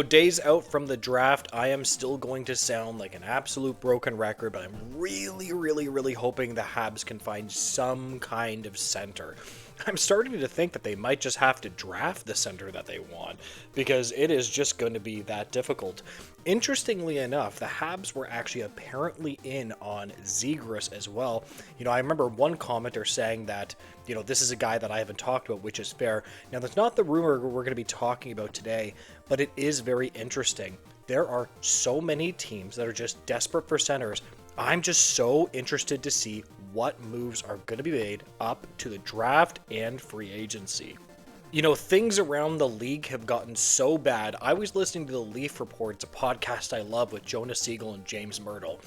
Days out from the draft, I am still going to sound like an absolute broken record, but I'm really, really, really hoping the Habs can find some kind of center. I'm starting to think that they might just have to draft the center that they want, because it is just going to be that difficult. Interestingly enough, the Habs were actually apparently in on Zegras as well. I remember one commenter saying that, this is a guy that I haven't talked about, which is fair. Now, that's not the rumor we're going to be talking about today, but it is very interesting. There are so many teams that are just desperate for centers. I'm just so interested to see what moves are going to be made up to the draft and free agency. Things around the league have gotten so bad. I was listening to the Leaf Report, it's a podcast I love with Jonas Siegel and James Myrtle.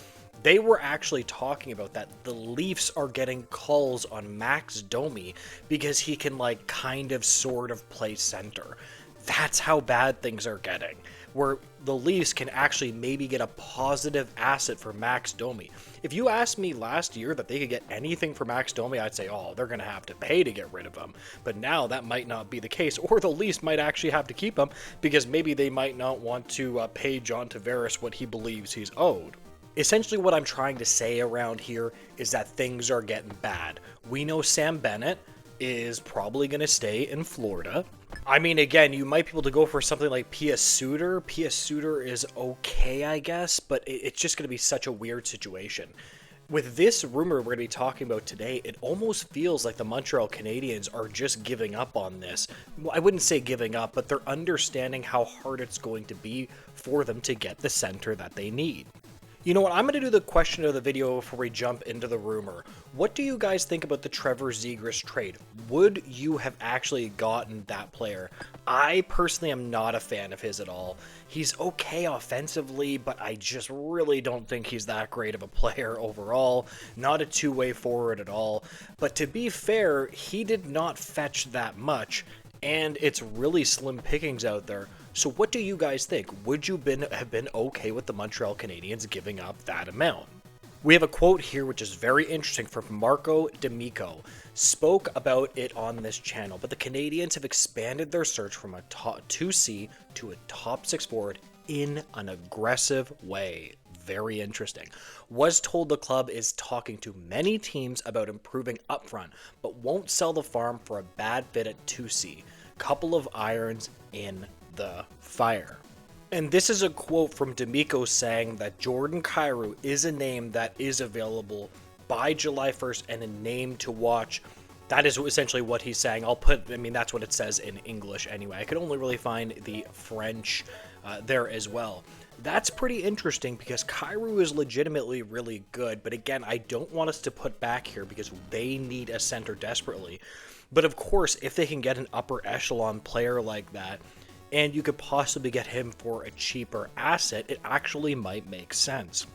They were actually talking about that the Leafs are getting calls on Max Domi because he can kind of sort of play center. That's how bad things are getting, where the Leafs can actually maybe get a positive asset for Max Domi. If you asked me last year that they could get anything for Max Domi, I'd say, they're going to have to pay to get rid of him. But now that might not be the case, or the Leafs might actually have to keep him because maybe they might not want to pay John Tavares what he believes he's owed. Essentially what I'm trying to say around here is that things are getting bad. We know Sam Bennett is probably going to stay in Florida. I mean, again, you might be able to go for something like Pia Suter. Pia Suter is okay, I guess, but it's just going to be such a weird situation. With this rumor we're going to be talking about today, it almost feels like the Montreal Canadiens are just giving up on this. Well, I wouldn't say giving up, but they're understanding how hard it's going to be for them to get the center that they need. You know what, I'm going to do the question of the video before we jump into the rumor. What do you guys think about the Trevor Zegras trade? Would you have actually gotten that player? I personally am not a fan of his at all. He's okay offensively, but I just really don't think he's that great of a player overall. Not a two-way forward at all. But to be fair, he did not fetch that much, and it's really slim pickings out there. So what do you guys think? Would you have been okay with the Montreal Canadiens giving up that amount? We have a quote here which is very interesting from Marco D'Amico. Spoke about it on this channel, but the Canadiens have expanded their search from a top 2C to a top 6 forward in an aggressive way. Very interesting. Was told the club is talking to many teams about improving upfront, but won't sell the farm for a bad fit at 2C. Couple of irons in the fire. And this is a quote from D'Amico saying that Jordan Kyrou is a name that is available by July 1st and a name to watch. That is essentially what he's saying. That's what it says in English anyway. I could only really find the French there as well. That's pretty interesting because Kyrou is legitimately really good, but again, I don't want us to put back here because they need a center desperately. But of course, if they can get an upper echelon player like that, and you could possibly get him for a cheaper asset, it actually might make sense.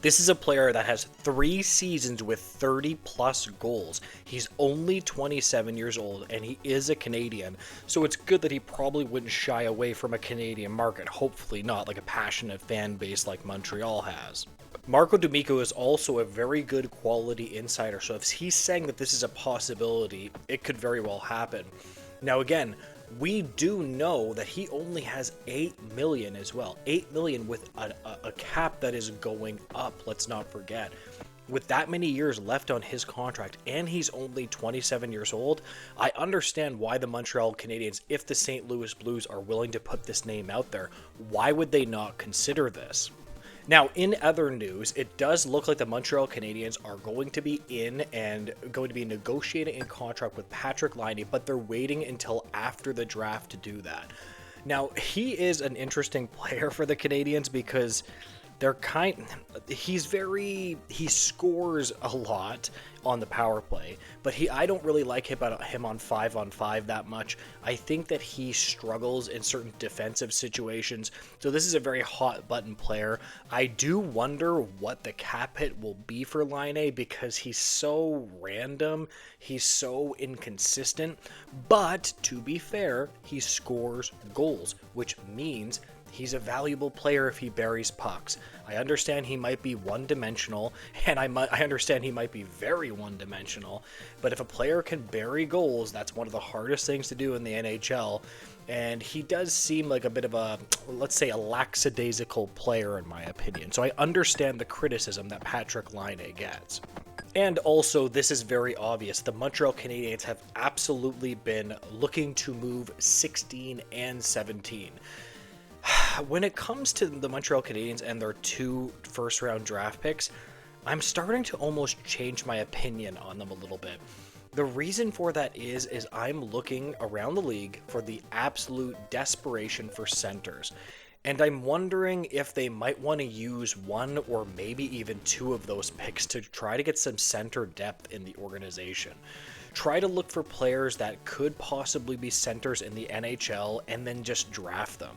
This is a player that has 3 seasons with 30 plus goals. He's only 27 years old and he is a Canadian, so it's good that he probably wouldn't shy away from a Canadian market, hopefully not like a passionate fan base like Montreal has. Marco D'Amico is also a very good quality insider, so if he's saying that this is a possibility, it could very well happen. Now again, we do know that he only has $8 million as well. $8 million with a cap that is going up, let's not forget. With that many years left on his contract, and he's only 27 years old, I understand why the Montreal Canadiens, if the St. Louis Blues are willing to put this name out there, why would they not consider this? Now, in other news, it does look like the Montreal Canadiens are going to be in and going to be negotiating a contract with Patrik Laine, but they're waiting until after the draft to do that. Now, he is an interesting player for the Canadiens because he scores a lot on the power play, but I don't really like him on 5-on-5 that much. I think that he struggles in certain defensive situations, so this is a very hot button player. I do wonder what the cap hit will be for Laine because he's so random, he's so inconsistent, but to be fair, he scores goals, which means He's a valuable player if he buries pucks. I understand he might be one-dimensional, and I understand he might be very one-dimensional, but if a player can bury goals, that's one of the hardest things to do in the NHL, and he does seem like a bit of a, let's say, a lackadaisical player in my opinion. So I understand the criticism that Patrik Laine gets. And also, this is very obvious, the Montreal Canadiens have absolutely been looking to move 16 and 17. When it comes to the Montreal Canadiens and their 2 first-round draft picks, I'm starting to almost change my opinion on them a little bit. The reason for that is I'm looking around the league for the absolute desperation for centers. And I'm wondering if they might want to use 1 or maybe even 2 of those picks to try to get some center depth in the organization. Try to look for players that could possibly be centers in the NHL and then just draft them.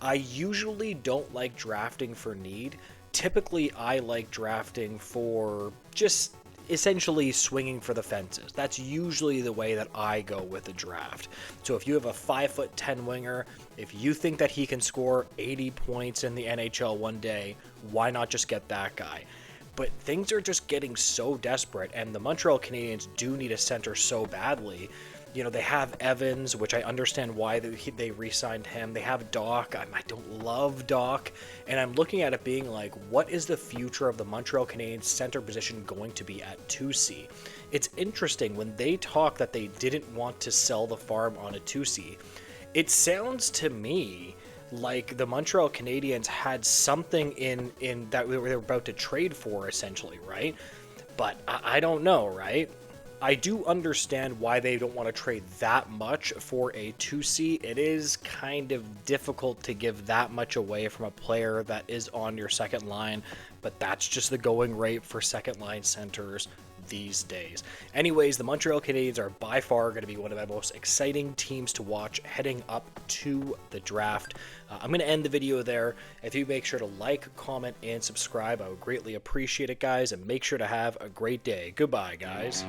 I usually don't like drafting for need. Typically, I like drafting for just essentially swinging for the fences. That's usually the way that I go with the draft. So if you have a 5'10" winger, if you think that he can score 80 points in the NHL one day, why not just get that guy? But things are just getting so desperate, and the Montreal Canadiens do need a center so badly. You know, they have Evans, which I understand why they re-signed him. They have Doc. I don't love Doc. And I'm looking at it being like, what is the future of the Montreal Canadiens center position going to be at 2C? It's interesting, when they talk that they didn't want to sell the farm on a 2C, it sounds to me like the Montreal Canadiens had something in that they were about to trade for, essentially, right? But I don't know, right? I do understand why they don't want to trade that much for a 2C. It is kind of difficult to give that much away from a player that is on your second line, but that's just the going rate for second line centers these days. Anyways, the Montreal Canadiens are by far going to be one of the most exciting teams to watch heading up to the draft. I'm going to end the video there. If you make sure to like, comment, and subscribe, I would greatly appreciate it, guys, and make sure to have a great day. Goodbye, guys.